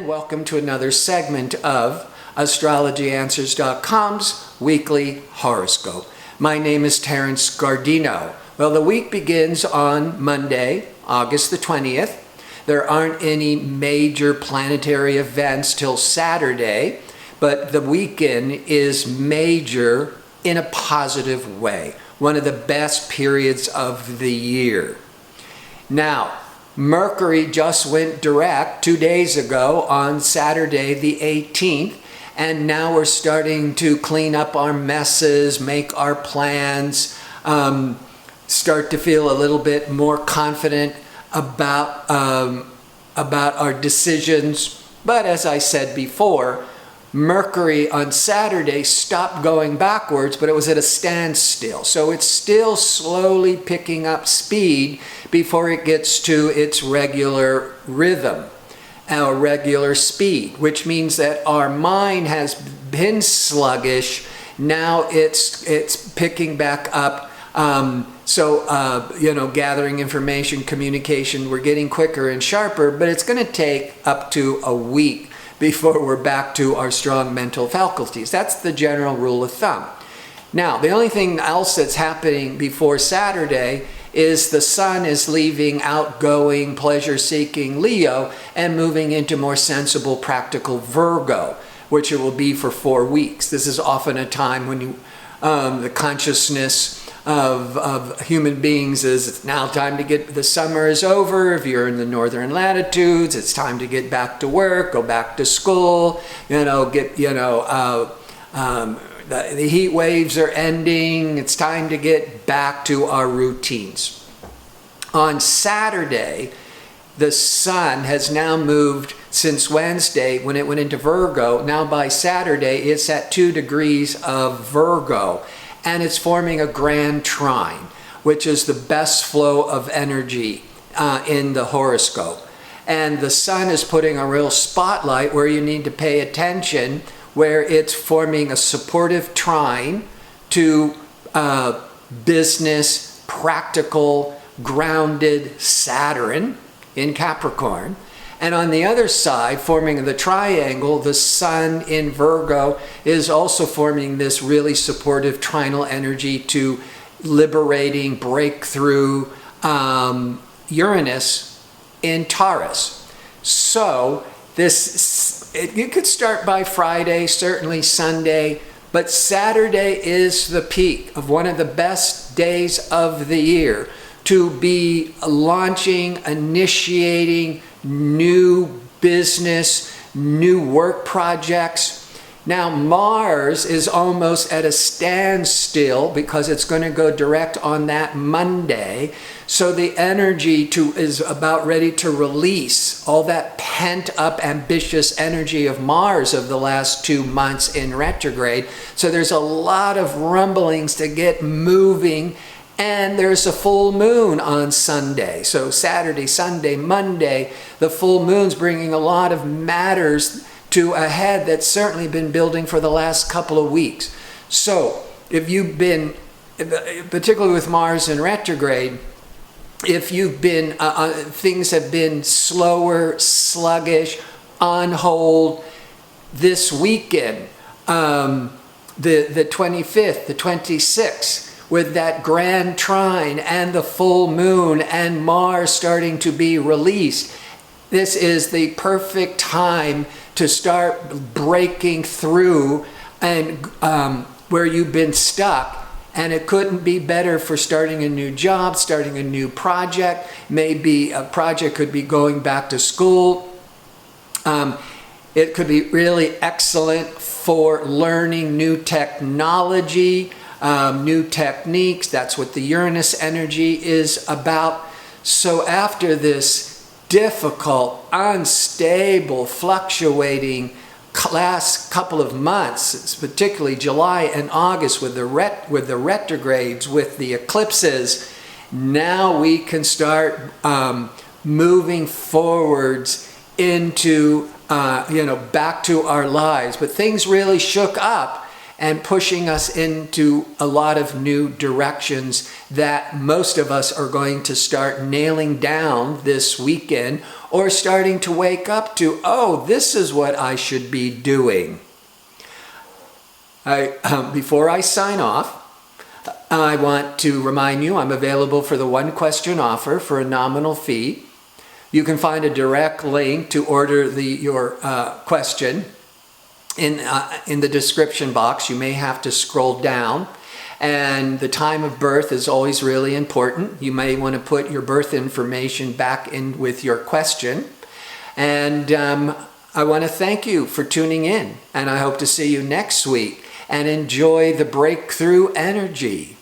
and welcome to another segment of AstrologyAnswers.com's weekly horoscope. My name is Terence Gardino. Well, the week begins on Monday, August the 20th. There aren't any major planetary events till Saturday, but the weekend is major in a positive way. One of the best periods of the year. Now, Mercury just went direct 2 days ago on Saturday the 18th, and now we're starting to clean up our messes, make our plans, start to feel a little bit more confident about our decisions. But as I said before, Mercury on Saturday stopped going backwards, but it was at a standstill. So it's still slowly picking up speed before it gets to its regular rhythm, our regular speed, which means that our mind has been sluggish. Now it's picking back up. Gathering information, communication, we're getting quicker and sharper, but it's going to take up to a week before we're back to our strong mental faculties. That's the general rule of thumb. Now, the only thing else that's happening before Saturday is the sun is leaving outgoing, pleasure-seeking Leo and moving into more sensible, practical Virgo, which it will be for 4 weeks. This is often a time when the consciousness of human beings is it's now time to get, the summer is over. If you're in the northern latitudes, it's time to get back to work, go back to school, the heat waves are ending. It's time to get back to our routines. On Saturday, the sun has now moved since Wednesday when it went into Virgo. Now by Saturday, it's at 2 degrees of Virgo. And it's forming a grand trine, which is the best flow of energy in the horoscope. And the sun is putting a real spotlight where you need to pay attention, where it's forming a supportive trine to business, practical, grounded Saturn in Capricorn. And on the other side, forming the triangle, the sun in Virgo is also forming this really supportive trinal energy to liberating, breakthrough Uranus in Taurus. So you could start by Friday, certainly Sunday, but Saturday is the peak of one of the best days of the year to be launching, initiating new business, new work projects. Now Mars is almost at a standstill because it's going to go direct on that Monday. So the energy is about ready to release all that pent up ambitious energy of Mars of the last 2 months in retrograde. So there's a lot of rumblings to get moving. And there's a full moon on Sunday. So Saturday, Sunday, Monday, the full moon's bringing a lot of matters to a head that's certainly been building for the last couple of weeks. So if you've been, particularly with Mars in retrograde, if you've been, things have been slower, sluggish, on hold, this weekend, the 25th, the 26th, with that grand trine and the full moon and Mars starting to be released, this is the perfect time to start breaking through and where you've been stuck. And it couldn't be better for starting a new job, starting a new project. Maybe a project could be going back to school. It could be really excellent for learning new technology, new techniques. That's what the Uranus energy is about. So after this difficult, unstable, fluctuating last couple of months, particularly July and August with the retrogrades, with the eclipses, now we can start moving forwards into back to our lives. But things really shook up and pushing us into a lot of new directions that most of us are going to start nailing down this weekend, or starting to wake up to, oh, this is what I should be doing. Before I sign off, I want to remind you I'm available for the one question offer for a nominal fee. You can find a direct link to order your question in the description box. You may have to scroll down. And the time of birth is always really important. You may want to put your birth information back in with your question. And I want to thank you for tuning in. And I hope to see you next week. And enjoy the breakthrough energy.